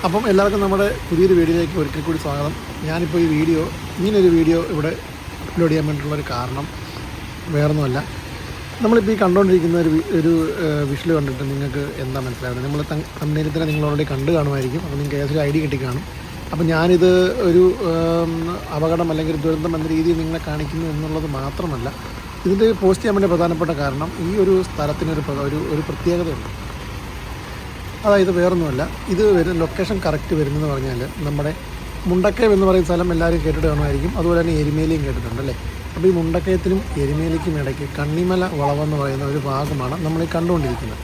അപ്പം എല്ലാവർക്കും നമ്മുടെ പുതിയൊരു വീഡിയോയിലേക്ക് ഒരിക്കൽ കൂടി സ്വാഗതം. ഞാനിപ്പോൾ ഇങ്ങനൊരു വീഡിയോ ഇവിടെ അപ്ലോഡ് ചെയ്യാൻ വേണ്ടിയിട്ടുള്ളൊരു കാരണം വേറൊന്നുമല്ല. നമ്മളിപ്പോൾ ഈ കണ്ടുകൊണ്ടിരിക്കുന്ന ഒരു വിഷ്വൽ കണ്ടിട്ട് നിങ്ങൾക്ക് എന്താ മനസ്സിലാകുന്നത്? നമ്മൾ തമ്മിലിൽ തന്നെ നിങ്ങൾ ഓൾറെഡി കണ്ടു കാണുമായിരിക്കും. അപ്പോൾ നിങ്ങൾക്ക് ഏതൊരു ഐഡിയ കിട്ടിക്കാണും. അപ്പോൾ ഞാനിത് ഒരു അപകടം അല്ലെങ്കിൽ ദുരന്തം എന്ന രീതിയിൽ നിങ്ങളെ കാണിക്കുന്നു എന്നുള്ളത് മാത്രമല്ല, ഇതിൻ്റെ പോസ്റ്റ് ചെയ്യാൻ വേണ്ടി പ്രധാനപ്പെട്ട കാരണം ഈ ഒരു സ്ഥലത്തിനൊരു പ്രത്യേകതയുണ്ട്. അതായത് വേറൊന്നുമല്ല, ഇത് ലൊക്കേഷൻ കറക്റ്റ് വരുന്നതെന്ന് പറഞ്ഞാൽ നമ്മുടെ മുണ്ടക്കയം എന്ന് പറയുന്ന സ്ഥലം എല്ലാവരും കേട്ടിട്ട് കാണുമായിരിക്കും. അതുപോലെ തന്നെ എരുമേലിയും കേട്ടിട്ടുണ്ട് അല്ലേ. അപ്പോൾ ഈ മുണ്ടക്കയത്തിനും എരുമേലിക്കും ഇടയ്ക്ക് കണ്ണിമല വളവെന്ന് പറയുന്ന ഒരു ഭാഗമാണ് നമ്മൾ ഈ കണ്ടുകൊണ്ടിരിക്കുന്നത്.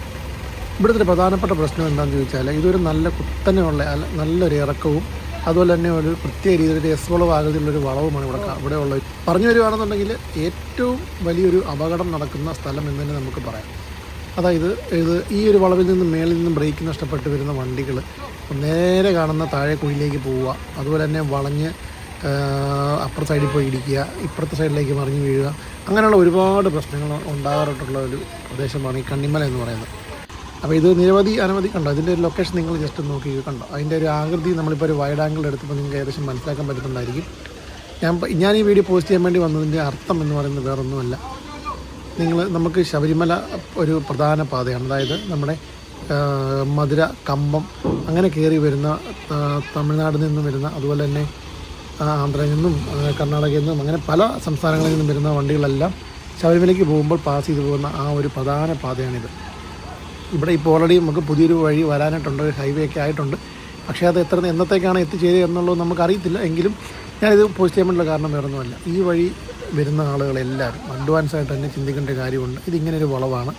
ഇവിടുത്തെ പ്രധാനപ്പെട്ട പ്രശ്നം എന്താണെന്ന് ചോദിച്ചാൽ, ഇതൊരു നല്ല കുത്തനെയുള്ള നല്ലൊരു ഇറക്കവും അതുപോലെ തന്നെ ഒരു പ്രത്യേക രീതിയിൽ എസ്വളവ് ആകൃതിയുള്ളൊരു വളവുമാണ് ഇവിടെ ഉള്ളത്. പറഞ്ഞു വരുവാണെന്നുണ്ടെങ്കിൽ ഏറ്റവും വലിയൊരു അപകടം നടക്കുന്ന സ്ഥലം എന്ന് തന്നെ നമുക്ക് പറയാം. അതായത് ഈ ഒരു വളവിൽ നിന്നും മേളിൽ നിന്നും ബ്രേക്ക് നഷ്ടപ്പെട്ട് വരുന്ന വണ്ടികൾ നേരെ കാണുന്ന താഴെ കുഴിയിലേക്ക് പോവുക, അതുപോലെ തന്നെ വളഞ്ഞ് അപ്പുറത്തെ സൈഡിൽ പോയി ഇടിക്കുക, ഇപ്പുറത്തെ സൈഡിലേക്ക് മറിഞ്ഞ് വീഴുക, അങ്ങനെയുള്ള ഒരുപാട് പ്രശ്നങ്ങൾ ഉണ്ടാകാറുള്ള ഒരു പ്രദേശമാണ് ഈ കണ്ണിമല എന്ന് പറയുന്നത്. അപ്പോൾ ഇത് അനവധി കണ്ടോ, ഇതിൻ്റെ ഒരു ലൊക്കേഷൻ നിങ്ങൾ ജസ്റ്റ് നോക്കി കണ്ടോ, അതിൻ്റെ ഒരു ആകൃതി നമ്മളിപ്പോൾ ഒരു വൈഡ് ആംഗിൾ എടുത്തപ്പോൾ നിങ്ങൾക്ക് ഏകദേശം മനസ്സിലാക്കാൻ പറ്റുന്നുണ്ടായിരിക്കും. ഞാൻ ഈ വീഡിയോ പോസ്റ്റ് ചെയ്യാൻ വേണ്ടി വന്നതിൻ്റെ അർത്ഥം എന്ന് പറയുന്നത് വേറൊന്നുമല്ല, നമുക്ക് ശബരിമല ഒരു പ്രധാന പാതയാണ്. അതായത് നമ്മുടെ മധുര, കമ്പം അങ്ങനെ കയറി വരുന്ന തമിഴ്നാട്ടിൽ നിന്നും വരുന്ന, അതുപോലെ തന്നെ ആന്ധ്രയിൽ നിന്നും കർണാടകയിൽ നിന്നും അങ്ങനെ പല സംസ്ഥാനങ്ങളിൽ നിന്നും വരുന്ന വണ്ടികളെല്ലാം ശബരിമലയ്ക്ക് പോകുമ്പോൾ പാസ് ചെയ്തു പോകുന്ന ആ ഒരു പ്രധാന പാതയാണിത്. ഇവിടെ ഇപ്പോൾ ഓൾറെഡി നമുക്ക് പുതിയൊരു വഴി വരാനായിട്ടുണ്ട്, ഒരു ഹൈവേ ഒക്കെ ആയിട്ടുണ്ട്. പക്ഷേ അത് എന്നത്തേക്കാണ് എത്തിച്ചേരുക എന്നുള്ളത് നമുക്കറിയത്തില്ല. എങ്കിലും ഞാനിത് പോസ്റ്റ് ചെയ്യാൻ വേണ്ടിയുള്ള കാരണം വേറൊന്നുമല്ല, ഈ വഴി വരുന്ന ആളുകളെല്ലാവരും അഡ്വാൻസായിട്ട് തന്നെ ചിന്തിക്കേണ്ട കാര്യമുണ്ട്. ഇതിങ്ങനൊരു വളവാണ്,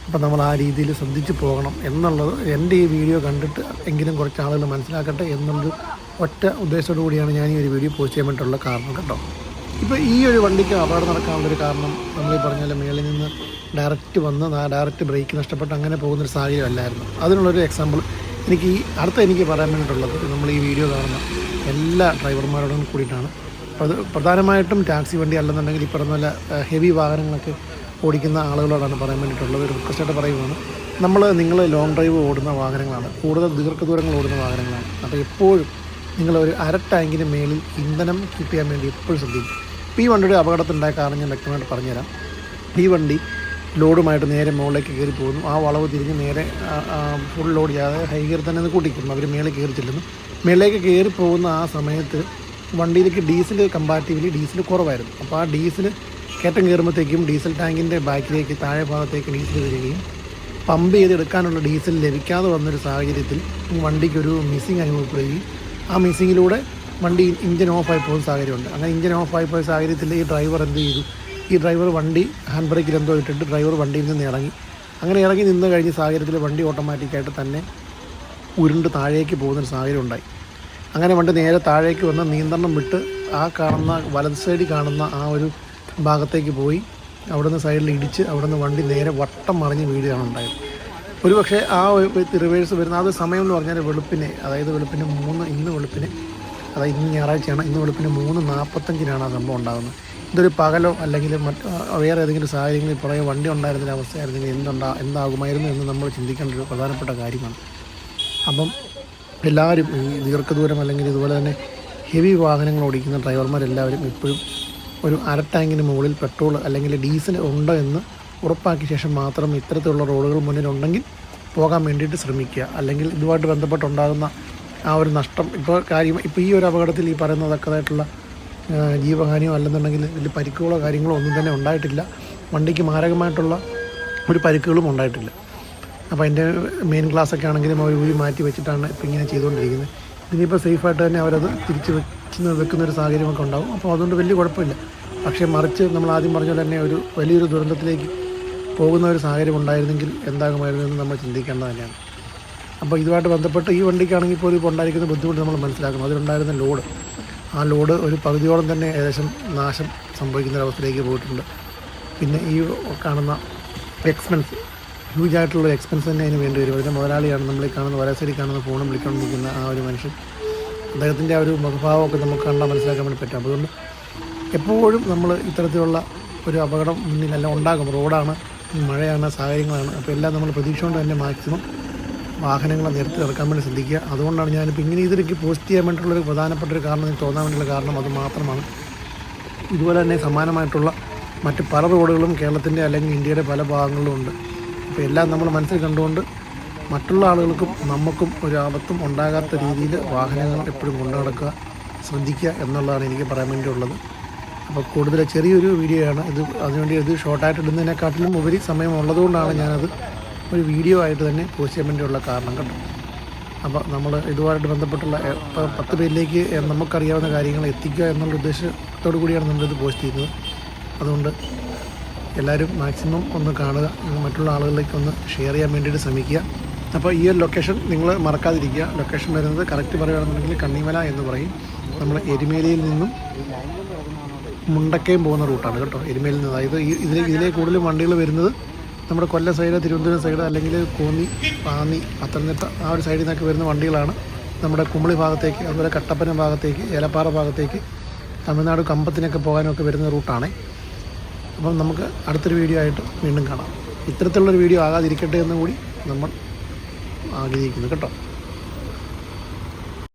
അപ്പോൾ നമ്മൾ ആ രീതിയിൽ ശ്രദ്ധിച്ച് പോകണം എന്നുള്ളത് എൻ്റെ ഈ വീഡിയോ കണ്ടിട്ട് എങ്കിലും കുറച്ച് ആളുകൾ മനസ്സിലാക്കട്ടെ എന്നുള്ളൊരു ഒറ്റ ഉദ്ദേശത്തോടു കൂടിയാണ് ഞാൻ ഈ ഒരു വീഡിയോ പോസ്റ്റ് ചെയ്യാൻ വേണ്ടിയിട്ടുള്ള കാരണം കേട്ടോ. ഇപ്പോൾ ഈ ഒരു വണ്ടിക്ക് അപകടം നടക്കാനുള്ളൊരു കാരണം നമ്മൾ ഈ പറഞ്ഞാൽ മേളിൽ നിന്ന് ഡയറക്റ്റ് ബ്രേക്ക് നഷ്ടപ്പെട്ട് അങ്ങനെ പോകുന്നൊരു സാഹചര്യം അല്ലായിരുന്നു. അതിനുള്ളൊരു എക്സാമ്പിൾ എനിക്ക് പറയാൻ വേണ്ടിയിട്ടുള്ളത്, നമ്മൾ ഈ വീഡിയോ കാണുന്ന എല്ലാ ഡ്രൈവർമാരോടും കൂടിയിട്ടാണ്. അത് പ്രധാനമായിട്ടും ടാക്സി വണ്ടി അല്ലെന്നുണ്ടെങ്കിൽ ഈ പറഞ്ഞ പോലെ ഹെവി വാഹനങ്ങളൊക്കെ ഓടിക്കുന്ന ആളുകളോടാണ് പറയാൻ വേണ്ടിയിട്ടുള്ളത്. ഒരു റിക്വസ്റ്റായിട്ട് പറയുകയാണ്, നിങ്ങൾ ലോങ് ഡ്രൈവ് ഓടുന്ന വാഹനങ്ങളാണ്, കൂടുതൽ ദീർഘദൂരങ്ങൾ ഓടുന്ന വാഹനങ്ങളാണ്. അപ്പോൾ എപ്പോഴും നിങ്ങളൊരു ടാങ്കിന് മേളിൽ ഇന്ധനം കീപ്പ് ചെയ്യാൻ വേണ്ടി എപ്പോഴും ശ്രദ്ധിക്കും. ഇപ്പോൾ ഈ വണ്ടിയുടെ അപകടത്തിനുണ്ടായ കാരണം ഞാൻ വ്യക്തമായിട്ട് പറഞ്ഞുതരാം. ഈ വണ്ടി ലോഡുമായിട്ട് നേരെ മുകളിലേക്ക് കയറി പോകുന്നു, ആ വളവ് തിരിഞ്ഞ് നേരെ ഫുൾ ലോഡ് ചെയ്യാതെ ഹൈ ഗിയർ തന്നെ ഒന്ന് കൂട്ടിക്കുന്നു. അവർ മേളിൽ കയറി ചെല്ലുന്നു. മേളിലേക്ക് കയറി പോകുന്ന ആ സമയത്ത് വണ്ടിയിലേക്ക് ഡീസൽ കുറവായിരുന്നു. അപ്പോൾ ആ ഡീസൽ കയറ്റം കയറുമ്പോഴത്തേക്കും ഡീസൽ ടാങ്കിൻ്റെ ബാക്കിലേക്ക് താഴെ ഭാഗത്തേക്ക് ഡീസൽ വരികയും പമ്പ് ചെയ്തെടുക്കാനുള്ള ഡീസൽ ലഭിക്കാതെ വന്നൊരു സാഹചര്യത്തിൽ വണ്ടിക്കൊരു മിസ്സിങ് അനുഭവപ്പെടുകയും ആ മിസ്സിങ്ങിലൂടെ വണ്ടി ഇഞ്ചിൻ ഓഫായി പോകുന്ന സാഹചര്യമുണ്ട്. അങ്ങനെ ഇഞ്ചിൻ ഓഫായി പോയ സാഹചര്യത്തിൽ ഈ ഡ്രൈവർ എന്ത് ചെയ്തു? ഈ ഡ്രൈവർ വണ്ടി ഹാൻഡ് ബ്രേക്കിൽ എന്തോ ഇട്ടിട്ട് ഡ്രൈവർ വണ്ടിയിൽ നിന്ന് ഇറങ്ങി. അങ്ങനെ ഇറങ്ങി നിന്ന് കഴിഞ്ഞ സാഹചര്യത്തിൽ വണ്ടി ഓട്ടോമാറ്റിക്കായിട്ട് തന്നെ ഉരുണ്ട് താഴേക്ക് പോകുന്നൊരു സാഹചര്യം ഉണ്ടായി. അങ്ങനെ വണ്ടി നേരെ താഴേക്ക് വന്ന് നിയന്ത്രണം വിട്ട് ആ കാണുന്ന വലത് സൈഡിൽ കാണുന്ന ആ ഒരു ഭാഗത്തേക്ക് പോയി അവിടുന്ന് സൈഡിൽ ഇടിച്ച് അവിടുന്ന് വണ്ടി നേരെ വട്ടം മറിഞ്ഞ് വീഴുകയാണ് ഉണ്ടായത്. ഒരുപക്ഷെ ആ റിവേഴ്സ് വരുന്ന അത് സമയം എന്ന് പറഞ്ഞാൽ അതായത് ഇന്ന് ഞായറാഴ്ചയാണ്, ഇന്ന് വെളുപ്പിന് 3:45 ആ സംഭവം ഉണ്ടാകുന്നത്. ഇതൊരു പകലോ അല്ലെങ്കിൽ വേറെ ഏതെങ്കിലും സാഹചര്യങ്ങളിൽ പുറകെ വണ്ടി ഉണ്ടായിരുന്നൊരു അവസ്ഥയായിരുന്നെങ്കിൽ എന്താകുമായിരുന്നു എന്ന് നമ്മൾ ചിന്തിക്കേണ്ട ഒരു പ്രധാനപ്പെട്ട കാര്യമാണ്. അപ്പം എല്ലാവരും ഈ ദീർഘദൂരം അല്ലെങ്കിൽ ഇതുപോലെ തന്നെ ഹെവി വാഹനങ്ങൾ ഓടിക്കുന്ന ഡ്രൈവർമാരെല്ലാവരും എപ്പോഴും ഒരു ടാങ്കിന് മുകളിൽ പെട്രോൾ അല്ലെങ്കിൽ ഡീസൽ ഉണ്ടോ എന്ന് ഉറപ്പാക്കിയ ശേഷം മാത്രം ഇത്തരത്തിലുള്ള റോഡുകൾ മുന്നിലുണ്ടെങ്കിൽ പോകാൻ വേണ്ടിയിട്ട് ശ്രമിക്കുക. അല്ലെങ്കിൽ ഇതുമായിട്ട് ബന്ധപ്പെട്ടുണ്ടാകുന്ന ആ ഒരു നഷ്ടം ഇപ്പോൾ ഈ ഒരു അപകടത്തിൽ ഈ പറയുന്ന തക്കതായിട്ടുള്ള ജീവഹാനിയോ അല്ലെന്നുണ്ടെങ്കിൽ വലിയ പരിക്കുകളോ കാര്യങ്ങളോ ഒന്നും തന്നെ ഉണ്ടായിട്ടില്ല. വണ്ടിക്ക് മാരകമായിട്ടുള്ള ഒരു പരിക്കുകളും ഉണ്ടായിട്ടില്ല. അപ്പോൾ അതിൻ്റെ മെയിൻ ക്ലാസ്സൊക്കെ ആണെങ്കിലും അവർ ഊരി മാറ്റി വെച്ചിട്ടാണ് ഇപ്പോൾ ഇങ്ങനെ ചെയ്തുകൊണ്ടിരിക്കുന്നത്. ഇനിയിപ്പോൾ സേഫായിട്ട് തന്നെ അവരത് തിരിച്ച് വെക്കുന്നൊരു സാഹചര്യമൊക്കെ ഉണ്ടാകും. അപ്പോൾ അതുകൊണ്ട് വലിയ കുഴപ്പമില്ല. പക്ഷേ മറിച്ച് നമ്മൾ ആദ്യം പറഞ്ഞ പോലെ തന്നെ ഒരു വലിയൊരു ദുരന്തത്തിലേക്ക് പോകുന്ന ഒരു സാഹചര്യം ഉണ്ടായിരുന്നെങ്കിൽ എന്താകുമായിരുന്നു എന്ന് നമ്മൾ ചിന്തിക്കേണ്ടത് തന്നെയാണ്. അപ്പോൾ ഇതുമായിട്ട് ബന്ധപ്പെട്ട് ഈ വണ്ടിക്കാണെങ്കിൽ പോലും ഇപ്പോൾ ഉണ്ടായിരിക്കുന്ന ബുദ്ധിമുട്ട് നമ്മൾ മനസ്സിലാക്കണം. അതിലുണ്ടായിരുന്ന ആ ലോഡ് ഒരു പകുതിയോളം തന്നെ ഏകദേശം നാശം സംഭവിക്കുന്നൊരവസ്ഥയിലേക്ക് പോയിട്ടുണ്ട്. പിന്നെ ഈ കാണുന്ന എക്സ്പെൻസ്, ഹ്യൂജായിട്ടുള്ള എക്സ്പെൻസ് തന്നെ അതിന് വേണ്ടി വരും. അതിൻ്റെ മുതലാളിയാണ് നമ്മൾ ഈ കാണുന്ന വലസരി കാണുന്ന ഫോണും വിളിച്ചുകൊണ്ടിരിക്കുന്ന ആ ഒരു മനുഷ്യൻ. അദ്ദേഹത്തിൻ്റെ ആ ഒരു മുഖഭാവമൊക്കെ നമുക്ക് കണ്ടാൽ മനസ്സിലാക്കാൻ വേണ്ടി പറ്റും. അതുകൊണ്ട് എപ്പോഴും നമ്മൾ ഇത്തരത്തിലുള്ള ഒരു അപകടം മുന്നിലെല്ലാം ഉണ്ടാകും. റോഡാണ്, മഴയാണ്, സാഹചര്യങ്ങളാണ്. അപ്പോൾ എല്ലാം നമ്മൾ പ്രതീക്ഷ കൊണ്ട് തന്നെ മാക്സിമം വാഹനങ്ങളെ നിരത്തി ഇറക്കാൻ വേണ്ടി ശ്രദ്ധിക്കുക. അതുകൊണ്ടാണ് ഞാനിപ്പോൾ ഇങ്ങനെ ഇതിലേക്ക് പോസ്റ്റ് ചെയ്യാൻ വേണ്ടിയിട്ടുള്ളൊരു പ്രധാനപ്പെട്ട ഒരു കാരണം എനിക്ക് തോന്നാൻ വേണ്ടിയുള്ള കാരണം അത് മാത്രമാണ്. ഇതുപോലെ തന്നെ സമാനമായിട്ടുള്ള മറ്റ് പല റോഡുകളും കേരളത്തിൻ്റെ അല്ലെങ്കിൽ ഇന്ത്യയുടെ പല ഭാഗങ്ങളിലും ഉണ്ട്. അപ്പോൾ എല്ലാം നമ്മൾ മനസ്സിൽ കണ്ടുകൊണ്ട് മറ്റുള്ള ആളുകൾക്കും നമുക്കും ഒരു ആപത്തും ഉണ്ടാകാത്ത രീതിയിൽ വാഹനങ്ങൾ എപ്പോഴും കൊണ്ടു നടക്കുക, ശ്രദ്ധിക്കുക എന്നുള്ളതാണ് എനിക്ക് പറയാൻ വേണ്ടിയുള്ളത്. അപ്പോൾ കൂടുതൽ ചെറിയൊരു വീഡിയോ ആണ് ഇത്. അതിനുവേണ്ടി ഇത് ഷോർട്ടായിട്ട് ഇടുന്നതിനെക്കാട്ടിലും ഉപരി സമയം ഉള്ളതുകൊണ്ടാണ് ഞാനത് ഒരു വീഡിയോ ആയിട്ട് തന്നെ പോസ്റ്റ് ചെയ്യാൻ വേണ്ടിയുള്ള കാരണം കേട്ടോ. അപ്പോൾ നമ്മൾ ഇതുമായിട്ട് ബന്ധപ്പെട്ടുള്ള 10 പേരിലേക്ക് നമുക്കറിയാവുന്ന കാര്യങ്ങൾ എത്തിക്കുക എന്നുള്ള ഉദ്ദേശത്തോടു കൂടിയാണ് നമ്മളിത് പോസ്റ്റ് ചെയ്യുന്നത്. അതുകൊണ്ട് എല്ലാവരും മാക്സിമം ഒന്ന് കാണുക, മറ്റുള്ള ആളുകളിലേക്ക് ഒന്ന് ഷെയർ ചെയ്യാൻ വേണ്ടിയിട്ട് ശ്രമിക്കുക. അപ്പോൾ ഈ ഒരു ലൊക്കേഷൻ നിങ്ങൾ മറക്കാതിരിക്കുക. ലൊക്കേഷൻ വരുന്നത് കറക്റ്റ് പറയുകയാണെന്നുണ്ടെങ്കിൽ കണ്ണിമല എന്ന് പറയും. നമ്മൾ എരുമേലിയിൽ നിന്നും മുണ്ടക്കയം പോകുന്ന റൂട്ടാണ് കേട്ടോ. എരുമേലിയിൽ നിന്ന്, അതായത് ഇതിലെ കൂടുതലും വണ്ടികൾ വരുന്നത് നമ്മുടെ കൊല്ലം സൈഡ്, തിരുവനന്തപുരം സൈഡ്, അല്ലെങ്കിൽ കോന്നി, പാന്നി, പത്തനംതിട്ട ആ ഒരു സൈഡിൽ നിന്നൊക്കെ വരുന്ന വണ്ടികളാണ് നമ്മുടെ കുമളി ഭാഗത്തേക്ക്, അതുപോലെ കട്ടപ്പന ഭാഗത്തേക്ക്, ഏലപ്പാറ ഭാഗത്തേക്ക്, തമിഴ്നാട് കമ്പത്തിനൊക്കെ പോകാനൊക്കെ വരുന്ന റൂട്ടാണ്. അപ്പം നമുക്ക് അടുത്തൊരു വീഡിയോ ആയിട്ട് വീണ്ടും കാണാം. ഇത്തരത്തിലുള്ളൊരു വീഡിയോ ആകാതിരിക്കട്ടെ എന്ന് കൂടി നമ്മൾ ആഗ്രഹിക്കുന്നു കേട്ടോ.